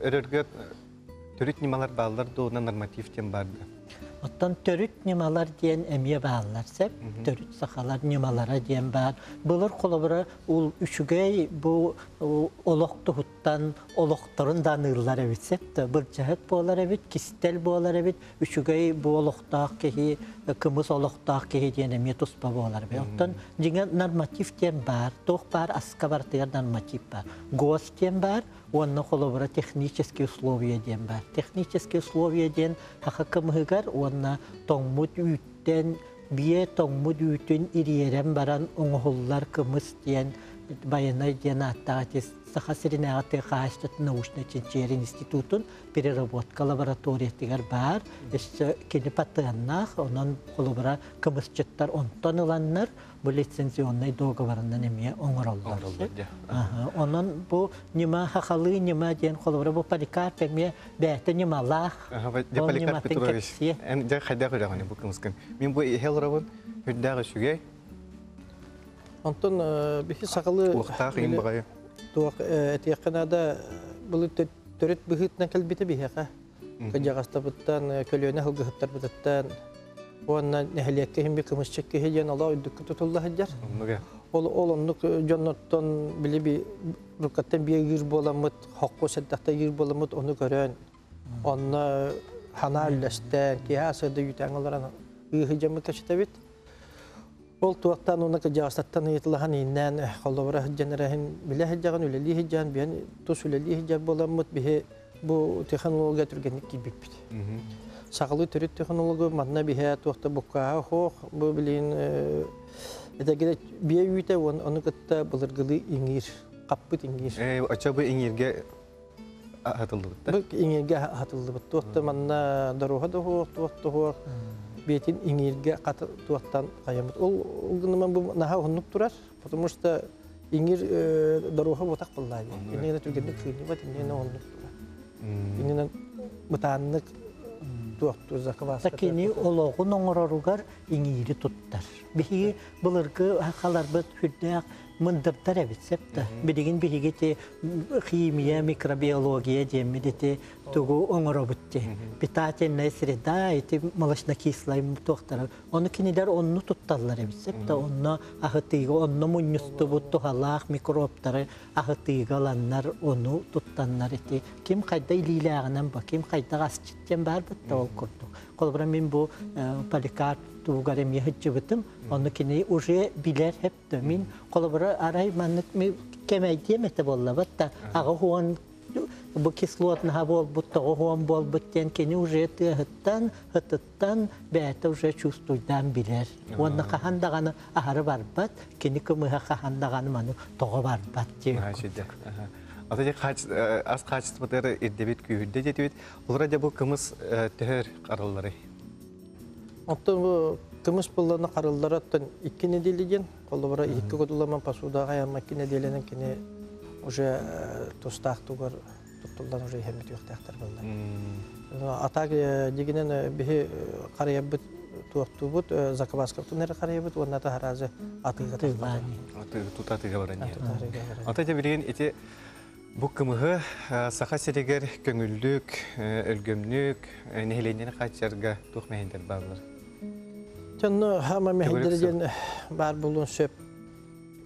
өрөргө төрүт нималар балдар доона норматив тем барды. Оттан төрүт немалар диен эмие баалар сеп, төрүт сахалар немалара диен баар. Булар колобра ул үчүгей бу олокту хуттан олокторун данырлар эбит сеп, бир жахет болар эбит, кистел болар эбит, үчүгей бу олоктаак кеhi, кымыс олоктаак кеhi диен эмие туспа болар эбит. Оттан жиңе норматив диен баар, тох баар аска бартыгар норматив баар. ГОС диен баар, онна колобра технические условия диен баар. Технические условия диен хака кымыгар онна тоңмут үйттен, бие тоңмут үйттен ириерен баран оңғоллар кымыс диен, баянай диен аттағатес Сахасиринагаты хаштат научный инженерный институтун переработка лабораториятыгар бар. Эссе кени паттыганнах, онон колобра кымысчыттар онтон ыланнар, бу лицензионный договорунан эме оңороллар. Онон бу нима хахалы нима диен колобра бу поликарп эме бәте нималах. Поликарп Петрович, эн жа хайда көрөгөн бу кымыскын. Мен бу хелробун хүддагы сүгөй. Онтон бихи сакалы Уақта кыйын багай. Туак этиякканада бул төрөт быхытна келбите бихека. Кыжагастабыттан көлөнө хылгыттар бытаттан онна нехлекке хим бекмышчекке хеген Алла үдүккө тутулла хаджар. Ол оннук жонноттон билиби рукаттан бийгир боламыт, хокко саддакта гир боламыт ону көрөн. Онна хана үллестен киясыды ютаңаларан ыйхыжамы качтабит. Ол туактан уна кыжагастаттан ыйтылган иннен холлобра хыжжанарахин биле хыжжаган үлели хыжжан бен тус үлели хыжжар боламыт бихе бу технология түргенlik кибиппит. Сакылы төрөт технология манна бихе туакта букка хох бу билин этегеде бие үйте ону кытта булыргылы иңир каппыт иңир. Ача бу иңирге атылды. Бу иңирге атылды. Туакта манна дорога да хох туакта хох бетин иңирге каты туактан каямыт. Ол гыныман бу наха оннук турар, потому что иңир дорога ботак буллайды. Инене түргенlik кыйны бат, инене оннук турар. Инене бутаннык туакту закваска. Такени ологун оңороругар иңири туттар. Бихи булыргы хакалар бит хүрдәк мындыртар эбитсепте. Бидигин бихигете химия, микробиология демедете тугу оңоробутте. Питательная среда эти молочно-кислый тоқтар. Оны кинидер онну тутталлар эбитсепте. Онну ахытыга, онну муннюсту бутту халах микробтары ахытыга ланнар onu tuttanlar эти. Ким кайда илилягынан ба, ким кайда гасчиттен бар битте ол курду. Колбра мен бу поликарп тугарем яхчыбытым, оны кини уже билер хепте. Мен колбра арай маннык кемейдем эте болла батта. Ага хуан бу кислотный бол бутта хуан бол буттен кини уже тыттан, хыттан бәте уже чувствуйдан билер. Онна хандаганы ахары барбат, кини кымыга хандаганы маны тога барбат ди. Атаҗа аз качествотары ирдебит күйүдө жетибит. Булар да бу кымыс төр караллары. Оттон бу кымыс булларны караллар аттан 2 неделеген, колбара 2 годуламан пасудага ямма 2 неделенен кини уже тустак тугар туттулдан уже хемет юктактар булды. Атак дегенен бихи караябыт туактубут закваска тунер караябыт онната харазы атыга тылбани. Тутатыга барани. Атаҗа билген эти бу кымыгы саха серегер көңүллүк, өлгөмлүк, нехеленден качарга тухмайдыр барлар. Чонно хама мехдерден бар булун сөп.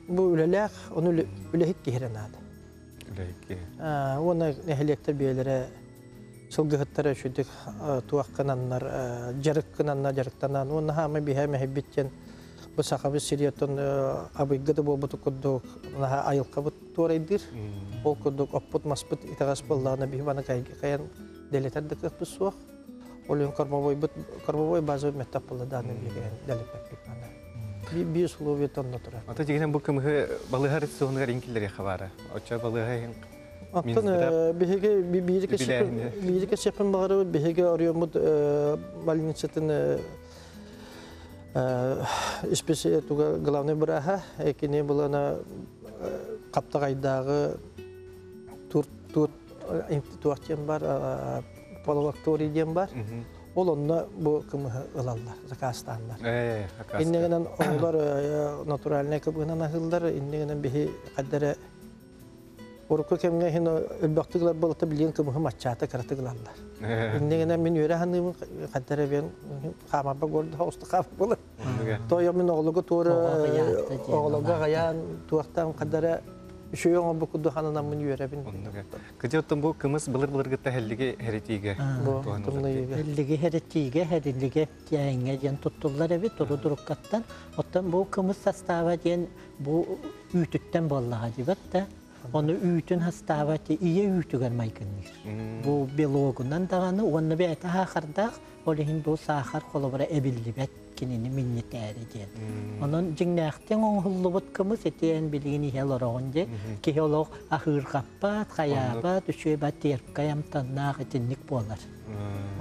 Бу үлелек, onu үлехик кихренады. Үлехик. Оны нехелектер биелере сылгыттары шүдик туаккананнар, жарыккананнар, жарыктанан. Оны хама бихе мехбиттен бу сахабы сириятон абыгыды болбуту кудук айылка бут турайдыр. Ол кудук оппут маспут итагас болларына бихвана каян делетердик ыпсуак. Олен кармовой базы метап болду даны биген делепек бипана. Bir условие тонна тұра. Ата дегенен бұл кімгі балығар соғынығар инкелері қабары. Отча балығы Антон бирike сепен багары беге орыймыт больницатын специаль туга главный браха экине булана каптагайдагы тур интитуатен бар половакторий дем бар. Ол онна бу ким ылаллар Казакстандар. Иннегенен олар натуральный кыбынан ахылдар иннегенен беге каддары Орукka kemge hin ölbaktıglar balıta bilyen kımıhı maççata karatıglarlar. İnnegene min yöre hanımın kaddere ben kamaba gordu hosta kabak bulur. Toya min oğluğu tuğru oğluğu gayan tuğaktan kaddere şöyle on bu kudu hanınan min yöre bin. Kıcı otun bu kımız bılır gıtta helligi heretiğe. Helligi heretiğe, helligi yayınga diyen tuttular evi turu durukattan. Ottan bu kımız sastava diyen bu ütütten bollağa dibat da. Onu ütün hastavatı iyi ütüger maykenir. Bu biologundan dağını onu bir ete hakardak, olehin bu sahar kolabara ebillibet kinini minnet ereceğin. Onun cinnakten on hullubut kımız eteyen bilgini helorağınca ki helog ahır kappat, kayabat, üşübat terpkayam tannak etinlik bolar.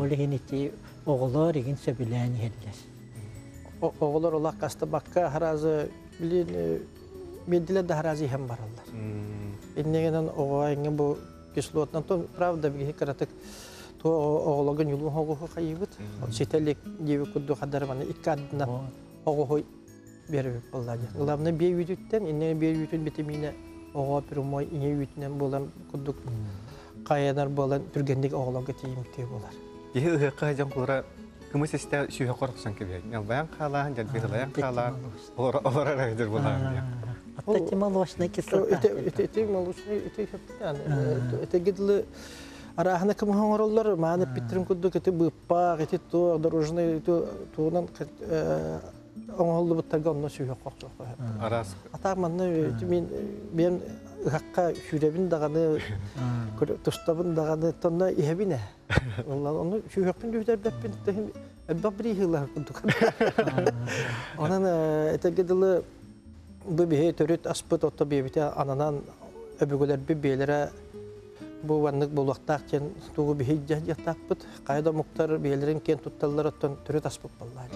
Olehin eti oğullar egin söbilen heller. Oğullar olak kastı bakka harazı bilin Медленно харази hem barallar. İnnegenen oğayın bu kislotdan to pravda bir hikayatık to oğlagan yolu hoğu kayıbıt. Sitelik gibi kudu kadar bana ikadına hoğu berip bolladı. Glavne bir yütütten inne bir yütün bitimine oğa pirmoy inne yütünen bolan kudu kayanar bolan türgendik oğlaga tiyimte bolar. Diye kajan kura kımız iste şu korkusan gibi. Ya bayan kalan jadi bayan kalan orang ajar bolan. Hatta молочная кислота. Это молочный, это гидлы арахна кем хангороллар, маны питрим кудду кете быппа, кете то дорожный то тонан оңолду буттарга онно сүйө корчок. Арас. Ата манны мен хакка шүребин даганы тустабын даганы тонна ихебине. Олар оны сүйөкпүн жүдер беппин бабри хылар кудду. Онан это гидлы bu bir törüt aspıt otta bir bite ananan öbürler bir beylere bu vanlık bulaktakken tuğu bir hicret yatakpıt kayda muhtar beylerin kent tuttallar ottan törüt aspıt ballar.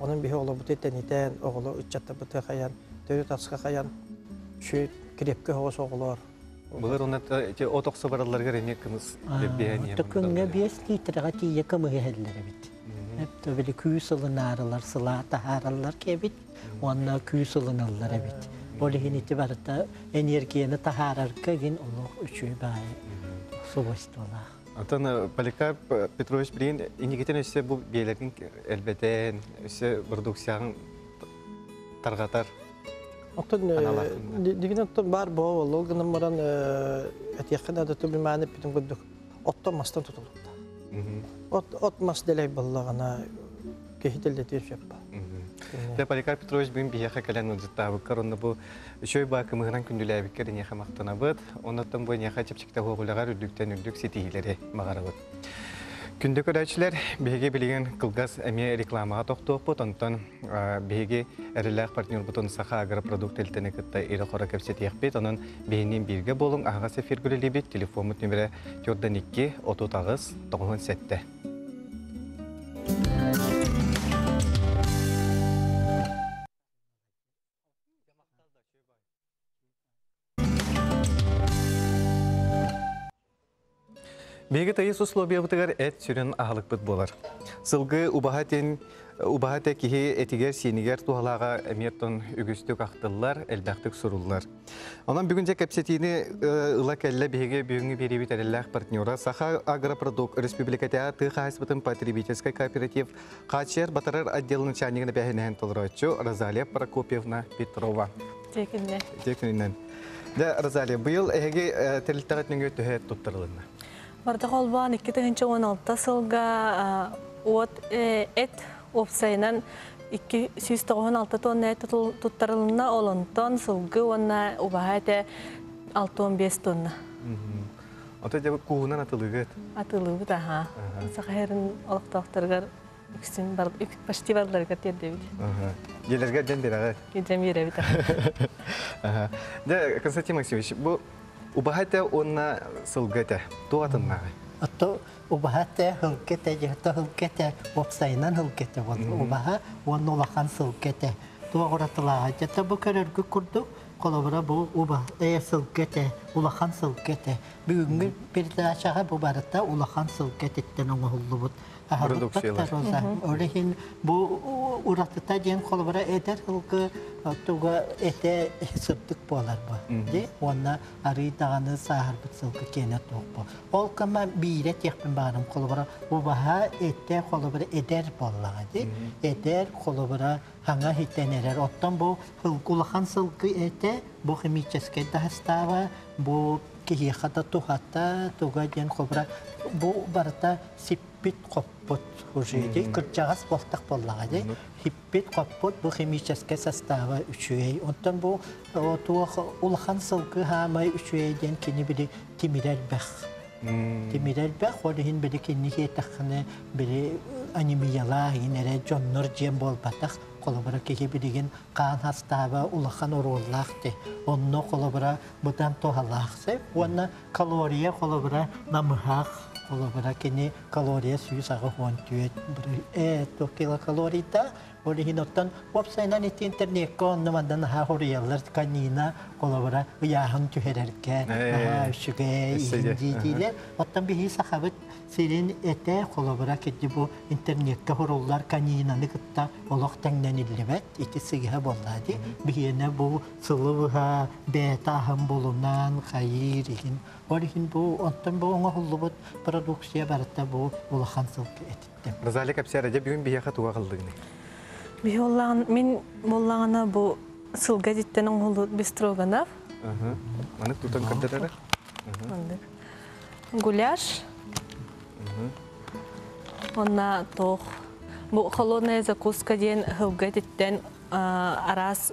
Onun bir oğlu bu teteniten oğlu uçatta bıtı kayan törüt aska kayan şu krepke havas oğullar. Bunlar onlar o toksa barallar görünüyor kımız beğeniyor. Takınga bir litre atiye kamı hellere bit. Hep de böyle küyüsülün ağrılar, sıla taharlar ki bit. Onlar küyüsülünler bit. Olehin itibarda enerjiyeni tahararka gin onu üçü bayi suvaştılar. Atan Polikarp Petrovich Brin indiketen ise bu beylerin elbette ise produksiyon targatar. Otun diginen otun bar bu olganın maran etiyakın adı tabi mani bitim güldük. Ottan mastan tutuldu. Ot mas delay ballagana kehitildi şeppa. Ya Polikarp Petrovich Brin biyaha kalan ucutta karonna bu şöy bakımından kündüler bir kere niye maktana bud. Ondan bu niye çapçıkta hoğulagar üldükten üldük sitihileri mağarabud. Kündük öğrenciler BG bilgen kılgaz emiye reklamağa toxtuq bu tonton BG erlaq partner buton saha agro produkt eltene kıtta iri xora kapsetiyak bit onun beynin birge bolun ağa sefer güleli bit telefonut numara 4-2 39 97. Беги тайыс условия бутыгар эт сүрен ахалык бут болар. Сылгы убахатен кихи этигер синигер тухалага эмертон үгүстүк актыллар, элбактык суруллар. Онан бүгүнче кепсетини ыла келле беги бүгүнгү берибит эллах партнера Саха Агропродукт Республиката Тыхасбытын потребительский кооператив Качер Батарар отдел начальнигine бехенен толрочу Розалия Прокопьевна Петрова. Текинен. Да Розалия, быйыл эге телтагатның өтө туттырылына. Barda kolban 2016 sılga ot et opsaynan 296 tonna et tuttarılına olundan sılgı ona ubahate 6-15 tonna. Ota jaba kuhunan atılıgıt. Atılıgıt aha. Sakaherin olaq doktorgar Иксин бар, почти барларга тердебит. Елерге ден берәгә. Идем йөрәбит. Да, Константин Максимович, бу убахата онна сылгата туатынна. Ато убахата хылкете жата хылкете вопсайнан хылкете бол. Убаха он улахан сылкете. Туагыратылага жата бу көрөргө курдук. Колобра бу уба сылкете улахан сылкете. Бүгүнгү бир дашага бу барата улахан сылкететтен оңоллубут. Продукциялар. Орехин бу уратыта ден колобра этер хылкы туга эте сыптык болар бу. Де онна ары даганы сахар бутсылкы кене токпу. Ол кама бире текпин барым колобра убаха эте колобра эдер боллага де. Эдер колобра ханга хитенерер оттан бу улахан сылкы эте бу химическе дастава бу кихата тухата туга ден колобра бу барта сиппит коппот хужеди кырчагас болтак боллага де хиппит коппот бу химическе состава үчүй оттан бу туа улахан сылкы хамай үчүй ден кини бири тимирел бах тимирел бах орин бири кини хетахне бири анемияла инере жоннор жем болбатак колобра кеге билеген кан хастава улахан ороллахте онно колобра бутан тохалахсе онна калория колобра намхах колобра кене калория сүйсага хонтует то килокалорита оригиноттан вебсайнан интернет кон намадан хаориялар канина колобра яхан түһерерке шуге индидиле оттан бихи сахабет сирин эте колобра кеди бу интернетке хороллар канинаны кытта олоктаңнан иллебет итисиге боллади бихине бу сылыбыга бетахым болунан хайырин оригин бу оттан бу оңоллубут продукция барта бу улахан сылкы этиттем Розалия Капсиярада бүгүн бияха туга кылдыгыны. Мен боллағана бұл сылға жеттен оңғылы бестроганов. Аны тутан кырдырары? Гуляш. Онна тоқ. Бұл холодная закуска ден сылға жеттен арас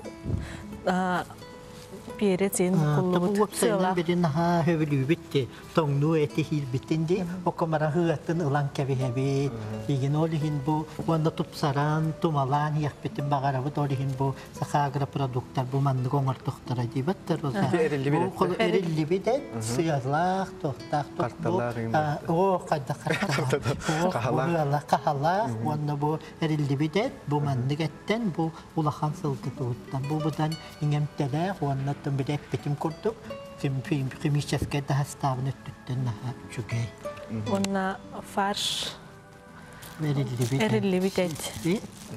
перец ен құллыбыт. Вебсайнан берин ха хөвілі бітті. Тоңну әті хил біттінде. Окамара хыатын ылан кәбі-хәбі. Еген олығын бұл, онда тұпсаран, тұмалан, яқ бітін бағарабыд олығын бұл сақағыра продукттар бұл манды қоңыр тоқтара дейбіттір. Бұл әрілі бідет, сыялақ, тоқтақ, тоқтақ. О, қайда қарталақ. Қахалақ, онда бұл әрілі бідет, бұл манды кәттен, бұл улахан сылғы тұғыттан. Бұл бұдан иңемтеләқ, онда бідет бітім көрдік. Химическое доставление тутена чугей. Онна фарш. Эрилли битет.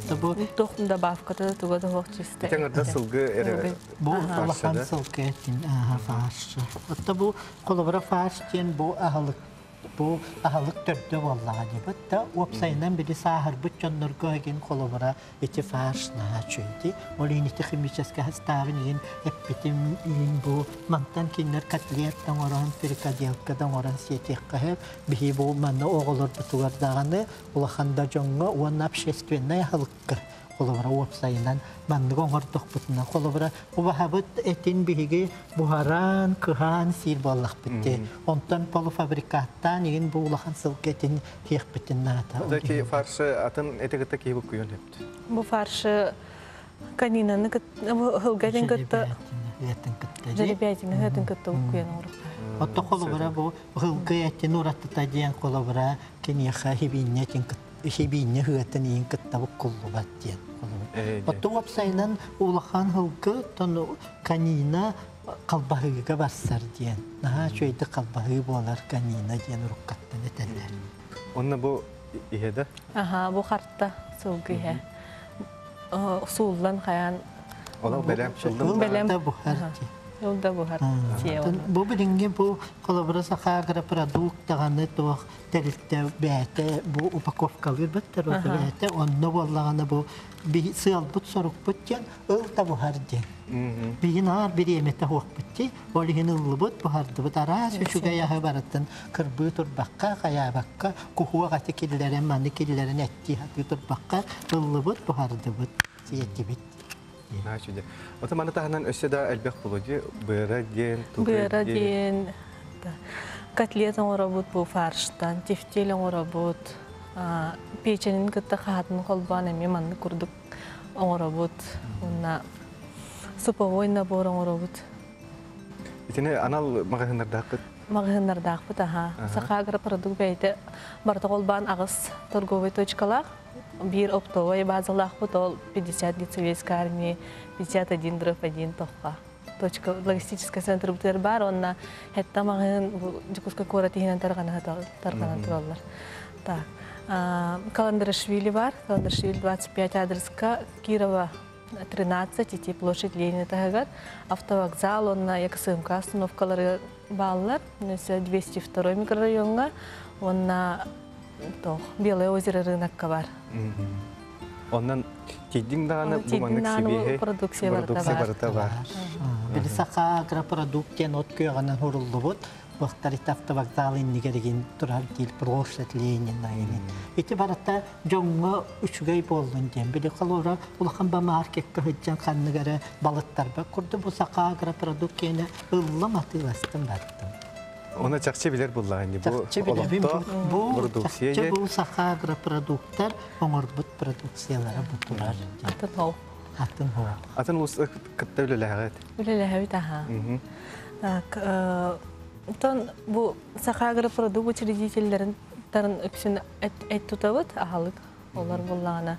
Табу тохтун добавката туга да хохчисте. Теңердә сылгы эре. Бу алахан сылгы тин фарш. Табу колобра фарш тен бу ахлык. Бу ахлык төрдө валлаһы битта вебсайнан бири сахар бутчоннор көген колобра эти фарш на чөнти. Олин ити химическое составление эпитем ин бу мантан кинер котлет таңоран перикадиалка таңоран сетеккә бихи бу манна оголор бутугар даганы улаханда жоңго он общественная халыкка колобра вебсайнан манны гоңор тохпутна колобра убахабыт этин биһиги бухаран кыхан сил боллах битте онтан полуфабрикаттан ин булахан сылкетин хехбитин ната Заки фаршы атын этегетте кийип күйөн хепти. Бу фаршы канинаны хылгаден кытта жеребятин хатын кытта күйөн орып. Отто колобра бу хылгетин уратта диен колобра кенеха хибиннетин хибинне хытын ин кытта бу куллубат диен. Отто вебсайнан улахан хылгы тону канина қалбағыға бассар дейін. Наға шөйді қалбағы болар канина дейін ұрыққаттан етелер. Онна бу иһеда? Бу қартта сылғы иһе. Суылдан қаян. Ола бәлем шылдым. Бәлем. Жылда бұхар. Бу бірінге бу қолабыра сақағыра продуктағаны тоқ тәрілтті бәті бу упаковкалыр бұттыр бәті. Онны болағаны бу сығал бұт сорық бұттен ұлта бұхар ден. Бейін ағар бір еметі хоқ бұтти, олығын ұлы бұт бұхарды бұт арас үшіге яғы бараттын кірбі тұрбаққа, қаябаққа, құхуа қаты келілерін, маңы келілерін әтті хаты тұрбаққа ұлы бұт бұхарды бұт сиетті біт. Ота маны тағынан өссе да әлбек болуды, бұйра ден, бұйра ден, котлет оңыра бұд бұл фарштан, тефтел оңыра бұд, печенин кытта хатын колбан эми манны курдук оңоробут. Онна суповой набор оңоробут. Итине анал магазиннардагы Магазиннардагы таха. Саха агропродукт бейте барта колбан агыс торговый точкалар. Бир оптовый базалах ол 50 лицевейская армия, 51/1 тохка. Точка логистический центр бутер бар, онна хетта магазин жукуска коратихинен таргана тураллар. Так. Календаршвили бар, Календаршвили 25 адреска, Кирова 13, ити площадь Ленина тагагар, автовокзал, онна яксымка остановкалары баллар, 202 микрорайонга, онна Белое озеро рынокка бар. Оннан тиддин даганы бу маңнык сибиһе продукция барыта бар. Били саха агропродуктен от күйганан хуруллубут. Бахтарит автовокзал иннигерген турар кил площадь Ленина ини. Ити барата жоңго үчүгөй болдун дем. Били калора улахан ба маркетке хыджан ханныгара балыттарба курду бу саха агропродуктене ылла матыластын баттым. Оны чакчы билер булла инде бу продукция. Бу саха агропродукттар оңорбут продукциялары бу турар. Атын хо. Атын ус кытта үлеләгәт. Үлеләгәт аха. Так, тон бу саха агропродукт учредительләрен тарын өксен әт тутабыт ахалык. Олар буллагана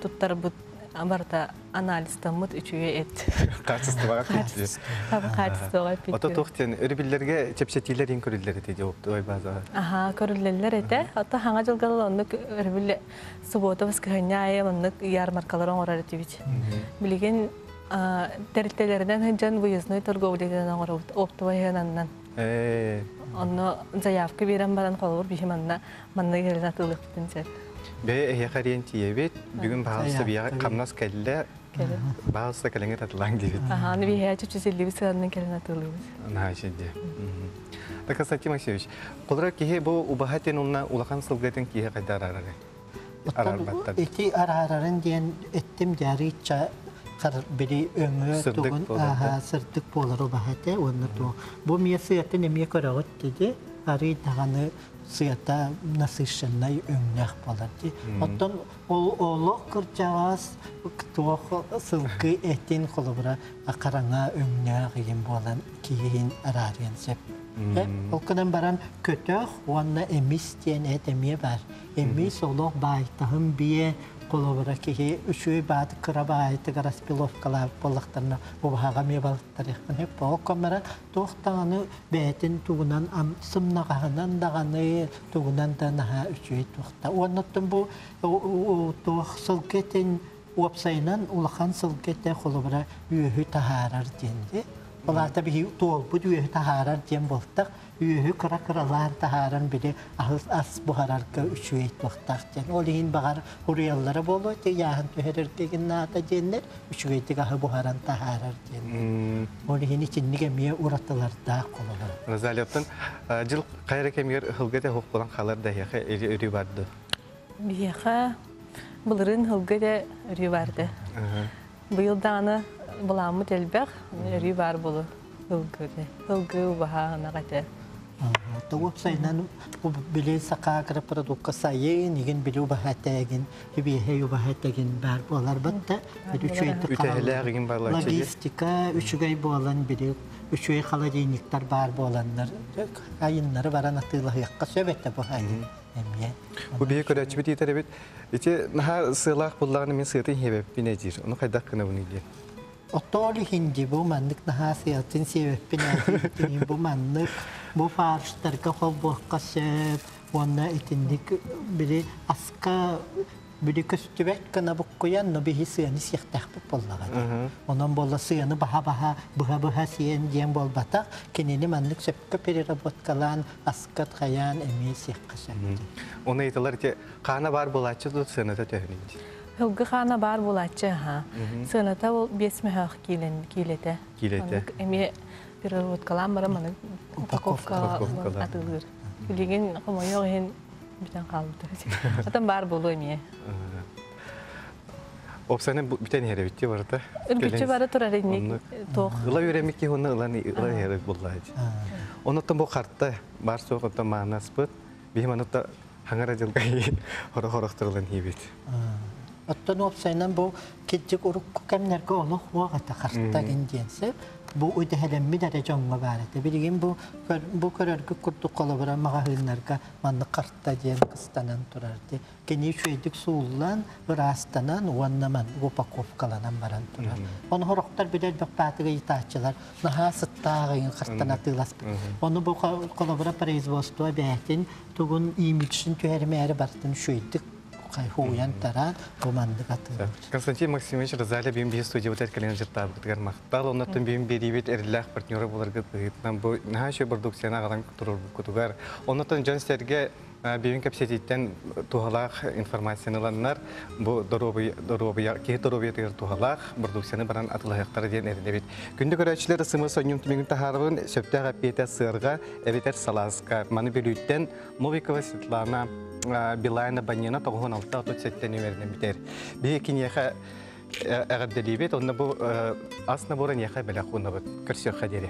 туттар бут барта анализдан мут үчүгө эт. Качествога кетти. Качествога кетти. Ата тохтен өрбиллерге чепчетилер ин көрүлләр эти ой база. Аха, көрүлләр эте. Ата хаңа жылгал онны өрбилле суббота воскресенье онны ярмаркалар оңорар этибит. Билген терителерден хәҗән выездной торговляден оңорар оптоваяннан. Онны заявка берәм баран калыр бихиманна манна гелен атылып битенсә. Бе яхарен тиебет бүгүн баасы бия камнас келле. Баасы келеңе татылаң дибит. Аха, аны бия чүчүселли сыганнан келен атылып. Ана шеде. Так, Константин Максимович, кулра кихе бу убахатен унна улахан сылгатын кихе кайдарары. Арарбаттан. Эти арарарын ден эттим жарыча бери өңө тугун сырдык болор убахате онна ту. Бу месиятте неме көрөгөт диде. Ари даганы сыята насыщенный өңнях боларди. Оттон ол олок кырчагас туох сылкы этин колобра акараңа өңнях ген болан кийин арарен сеп. Ол кынан баран көтөх онна эмис тен этеме бар. Эмис олок байтахым бие колобра кихи үчүй бат крабайты распиловкалар болактарна убага мебалттар яхне покомара тохтаны бетин тугунан ам сымнаганан даганы тугунан танаха үчүй тохта оннотун бу тохсыл кетен уапсайнан улахан сылкете колобра үйү тахарар денди. Оларда би тол бу үйү тахарар ден болтак үйү кыра-кыралар тахаран бири ас бухарарка үчүй тохтак ден. Олин багар урияллары боло те яхан төһөрөрдеген ната деннер үчүй тегахы бухаран тахарар ден. Олин ичинниге мие ураталар да кололар. Разалиоттан жыл кайра кемгер хылгете хок болан халар да яха өрү барды. Бияха булырын хылгете өрү барды. Быйыл даны буламы телбек өрү бар болу хылгете. Хылгы бахана кате. Тугуп сайнан биле сака агропродукт сайын иген биле бахатагин хибе бахатагин бар болар батта үтәләргин барлар логистика үчүгәй болан биле үчүгәй холодильниктар бар боланнар айыннары баран атыла якка сөбәттә бу хәле эмне бу бие көрәч бит итәрбит ите наһар сылах буллагын мен сыты хебеп бинәҗир уны кайда кына уны ди Оттори хинди бу маннык нахасы атын себеп бинәҗир бу маннык бу фарштарга холбоққасып онна итиндик бири аска бири көстүбәк кына буккуян но бихи сыяны сихтах боллаган. Онан болла сыяны баха быха сыян дем болбата кенени маннык сөпкө переработкалан аскат хаян эми сихкасып. Оны айталар те кана бар булачы да сыяны төһнинди. Хылгы хана бар булачы ха. Сыяната ол 5 мехах килете. Эми переработкалан бара маны упаковка атылыр. Билеген комойо ген битен калды. Атан бар болу эме. Опсаны битен хере битти барда. Үргүчү бары турар эне тох. Ыла юремикки хуны ыланы ыла хере буллайды. Онотон бу картта бар соғыта манас бит. Бихиманытта хаңара жылгай хорохтырылан хибит. Оттон опсайнан бу киджик урукку кемнерге олох уагата харта генденсе бу өйдәһәләмми дәрә җанга барыты. Билген бу көрәргә курту калабыра магahыннарга манны картта дигән кыстанан турарды. Кени шөйдик суулан растанан уаннаман упаковкаланан баран турар. Оны хорохтар бидәл бакпатыга итачылар. Наха сыттагы картана тылас. Оны бу калабыра производство бәтин тугун имиджин төһәрмәре бартын шөйдик хуян таран команда катты. Константин Максимович разали бим би студия вот это жыртап кытгар мактал, оннан бим берибет эрлах партнеры буларга тыгытнан бу наша продукцияна галан турur кутугар. Оннан жанстерге бивин капсетиттен тухалах информацияланнар бу доробия ки доробия тегер тухалах продукцияны баран атылаяктар дигән эрдебит. Күндә көрәчләр сымы соньюм тимеген тахарбын сөптәгә пета сырга эветер саласка маны билүттен Новикова Светлана Билайна Банина тогон алта тут сеттен вернем битер. Би кинеха агаддебет онда бу асна боран яха белахуна бит. Көрсө хадире.